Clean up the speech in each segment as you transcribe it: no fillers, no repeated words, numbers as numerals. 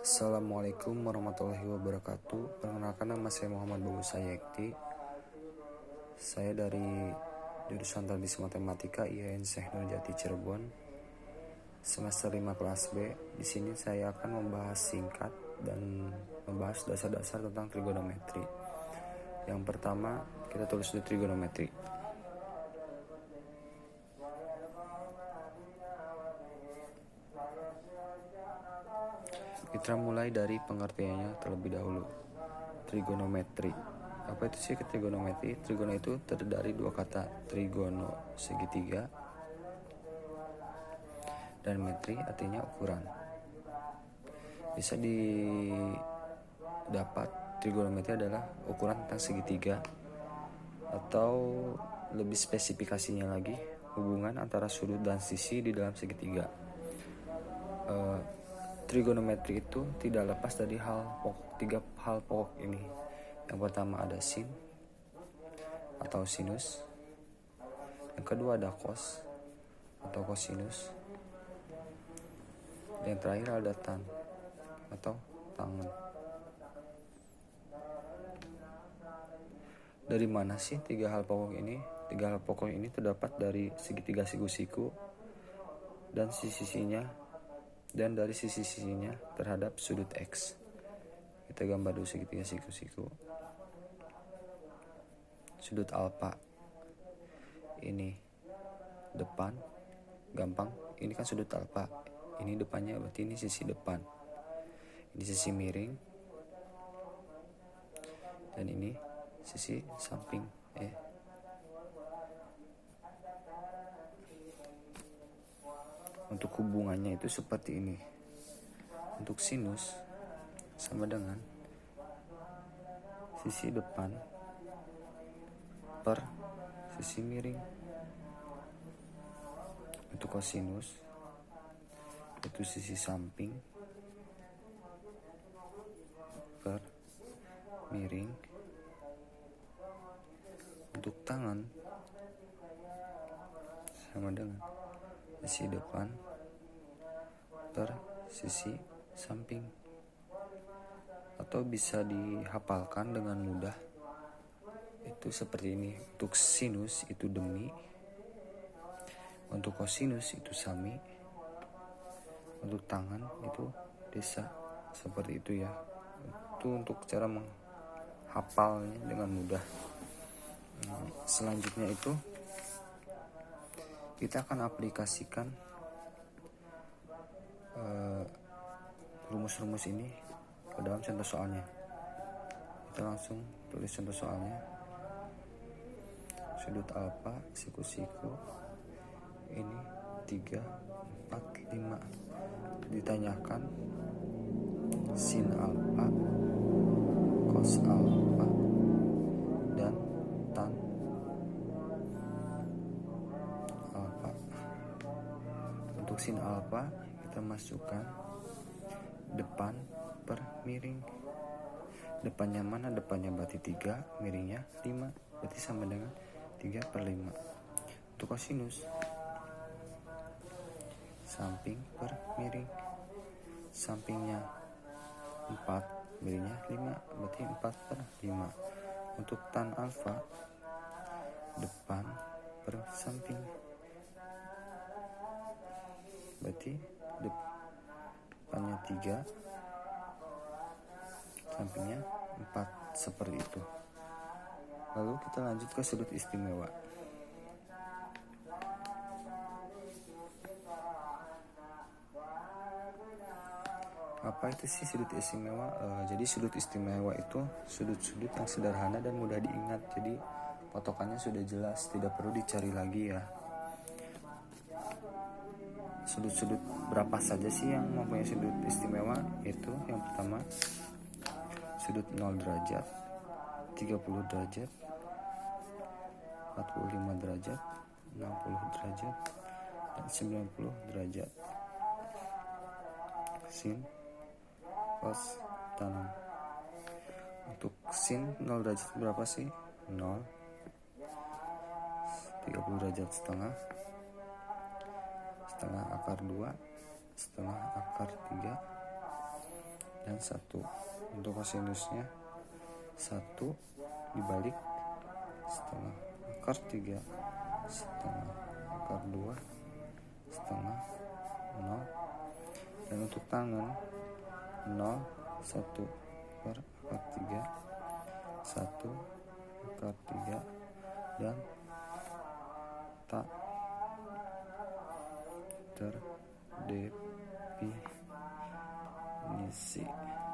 Assalamualaikum warahmatullahi wabarakatuh. Perkenalkan, nama saya Muhammad Bagus Sayekti. Saya dari jurusan Tradisi Matematika IAIN Syekh Nurjati Cirebon, semester 5 kelas B. Di sini saya akan membahas singkat dan membahas dasar-dasar tentang trigonometri. Yang pertama, kita tulis dulu trigonometri. Kita mulai dari pengertiannya terlebih dahulu. Trigonometri. Apa itu sih trigonometri? Trigono itu terdiri dari dua kata, trigono segitiga dan metri artinya ukuran. Bisa didapat trigonometri adalah ukuran tentang segitiga, atau lebih spesifikasinya lagi, hubungan antara sudut dan sisi di dalam segitiga. Trigonometri itu tidak lepas dari tiga hal pokok ini. Yang pertama ada sin atau sinus. Yang kedua ada cos atau cosinus. Dan yang terakhir ada tan atau tangen. Dari mana sih tiga hal pokok ini? Tiga hal pokok ini terdapat dari segitiga siku-siku dan sisi-sisinya, dan dari sisi-sisinya terhadap sudut X. Kita gambar dulu segitiga siku-siku. Sudut alfa ini depan, gampang. Ini kan sudut alfa. Ini depannya, berarti ini sisi depan. Ini sisi miring. Dan ini sisi samping. Untuk hubungannya itu seperti ini. Untuk sinus sama dengan sisi depan per sisi miring. Untuk cosinus itu sisi samping per miring. Untuk tangan sama dengan sisi depan per sisi samping, atau bisa dihafalkan dengan mudah itu seperti ini. Untuk sinus itu demi, untuk cosinus itu sami, untuk tangan itu desa. Seperti itu ya. Itu untuk cara menghafalnya dengan mudah. Selanjutnya itu kita akan aplikasikan rumus-rumus ini ke dalam contoh soalnya. Kita langsung tulis contoh soalnya. Sudut alfa siku-siku ini 3, 4, 5. Ditanyakan sin alfa, cos alfa, dan tan alfa. Untuk sin alfa kita masukkan depan per miring. Depannya mana? Depannya berarti 3, miringnya 5, berarti sama dengan 3/5. Untuk cosinus samping per miring. Sampingnya 4, miringnya 5, berarti 4/5. Untuk tan alfa depan per samping, berarti depannya 3, sampingnya 4, seperti itu. Lalu kita lanjut ke sudut istimewa. Apa itu sih sudut istimewa? Jadi sudut istimewa itu sudut-sudut yang sederhana dan mudah diingat. Jadi patokannya sudah jelas, tidak perlu dicari lagi ya. Sudut-sudut berapa saja sih yang mempunyai sudut istimewa? Itu yang pertama sudut 0 derajat, 30 derajat, 45 derajat, 60 derajat, dan 90 derajat. Sin, cos, tan. Untuk sin 0 derajat berapa sih? 0. 30 derajat setengah akar 2, setengah akar 3, 1. Untuk kosinusnya 1 dibalik setengah akar 3 setengah akar 2 setengah 0. Dan untuk tangan 0 1 per akar 3 1 akar 3 dan tak terdefinisi.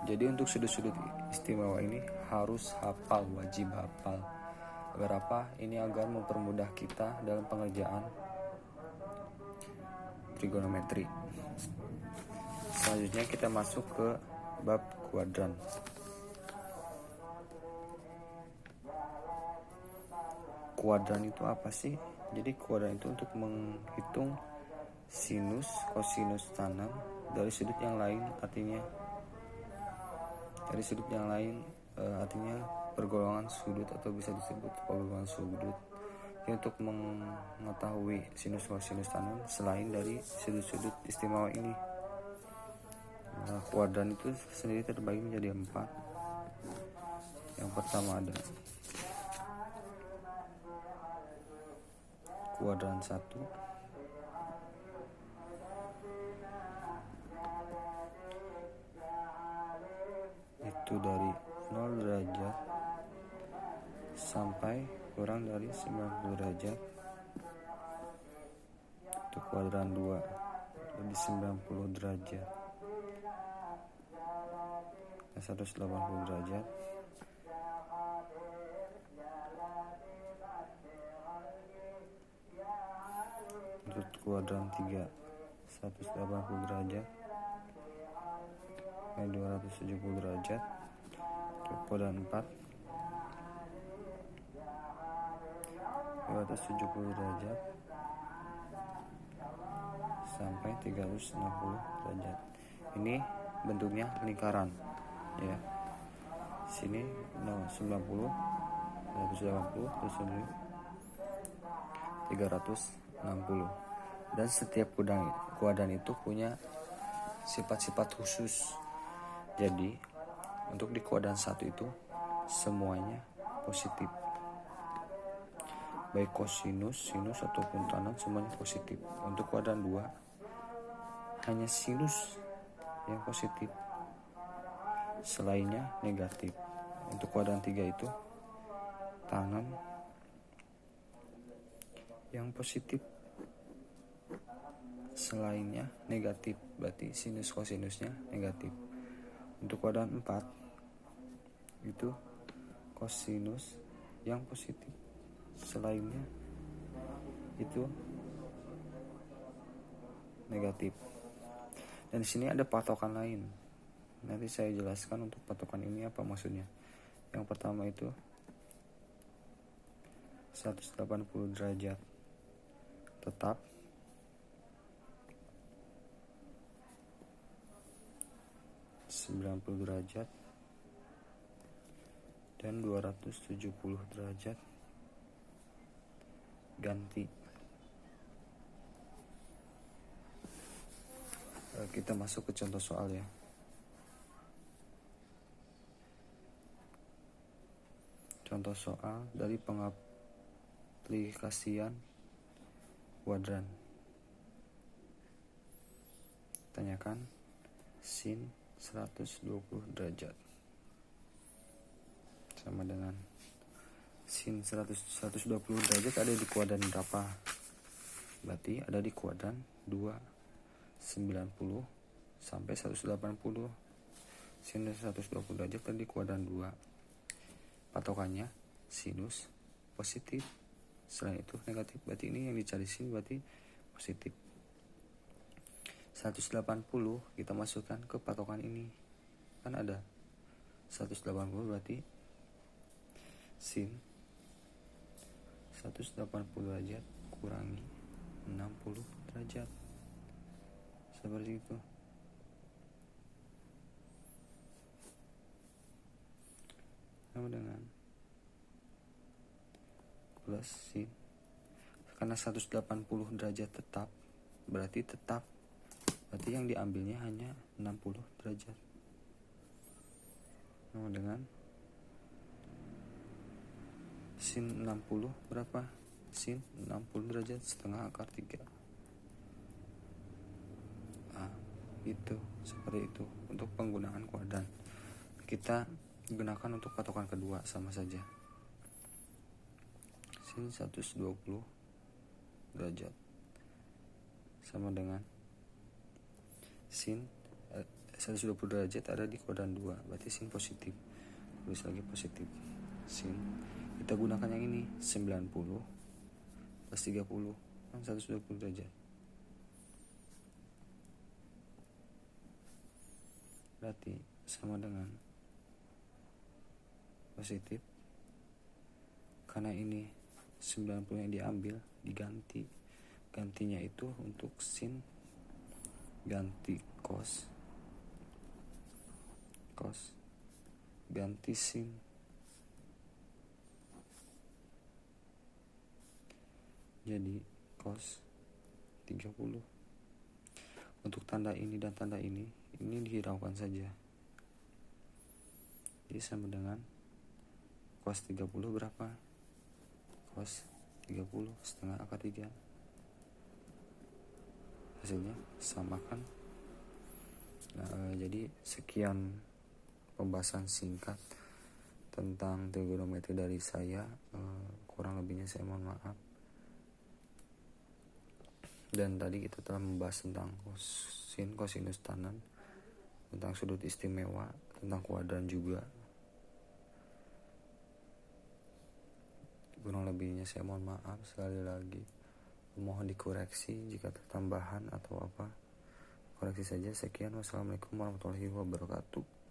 Jadi untuk sudut-sudut istimewa ini harus hafal, wajib hafal. Agar apa? Ini agar mempermudah kita dalam pengerjaan trigonometri. Selanjutnya kita masuk ke bab kuadran. Kuadran itu apa sih? Jadi kuadran itu untuk menghitung sinus, kosinus tanam dari sudut yang lain, artinya pergolongan sudut atau bisa disebut pergolongan sudut. Untuk mengetahui sinus kosinus tanam selain dari sudut-sudut istimewa ini. Nah, kuadran itu sendiri terbagi menjadi 4. Yang pertama ada kuadran 1, itu dari 0 derajat sampai kurang dari 90 derajat. Untuk kuadran 2 dari 90 derajat ke 180 derajat. Untuk kuadran 3 180 derajat ke 270 derajat. Untuk kuadran 4 270 derajat sampai 360 derajat. Ini bentuknya lingkaran ya. Sini 90 180 terus ini 360. Dan setiap kuadran itu punya sifat-sifat khusus. Jadi untuk di kuadran 1 itu semuanya positif. Baik kosinus, sinus ataupun tanam semuanya positif. Untuk kuadran 2 hanya sinus yang positif, selainnya negatif. Untuk kuadran 3 itu tanam yang positif, selainnya negatif, berarti sinus kosinusnya negatif. Untuk kuadran 4 itu kosinus yang positif, selainnya itu negatif. Dan di sini ada patokan lain. Nanti saya jelaskan untuk patokan ini apa maksudnya. Yang pertama itu 180 derajat tetap, 90 derajat dan 270 derajat ganti. Kita masuk ke contoh soal ya. Contoh soal dari pengaplikasian kuadran. Tanyakan sin 120 derajat sama dengan sin 120 derajat ada di kuadran berapa? Berarti ada di kuadran 2, 90 sampai 180. Sin 120 derajat ada di kuadran 2. Patokannya sinus positif, selain itu negatif. Berarti ini yang dicari sin berarti positif. 180 kita masukkan ke patokan ini, kan ada 180 berarti sin 180 derajat kurangi 60 derajat, seperti itu. Sama dengan plus sin, karena 180 derajat tetap berarti yang diambilnya hanya 60 derajat. sama dengan sin 60 berapa? Sin 60 derajat setengah akar 3. Itu seperti itu untuk penggunaan kuadran. Kita gunakan untuk patokan kedua sama saja. Sin 120 derajat sama dengan sin 120 derajat ada di kuadran 2, berarti sin positif. Tulis lagi positif. Sin kita gunakan yang ini 90 plus 30 kan 120 derajat. Berarti sama dengan positif. Karena ini 90 yang diambil diganti. Gantinya itu untuk sin ganti cos ganti sin. Jadi cos 30. Untuk tanda ini dan tanda ini dihiraukan saja. Jadi sama dengan cos 30 berapa? Cos 30 setengah akar 3. Hasilnya sama kan? Jadi sekian pembahasan singkat tentang trigonometri dari saya. Kurang lebihnya saya mohon maaf. Dan tadi kita telah membahas tentang kosin, kosinus, tanan, tentang sudut istimewa, tentang kuadran juga. Kurang lebihnya saya mohon maaf sekali lagi. Mohon dikoreksi jika tertambahan atau apa. Koreksi saja. Sekian, wassalamualaikum warahmatullahi wabarakatuh.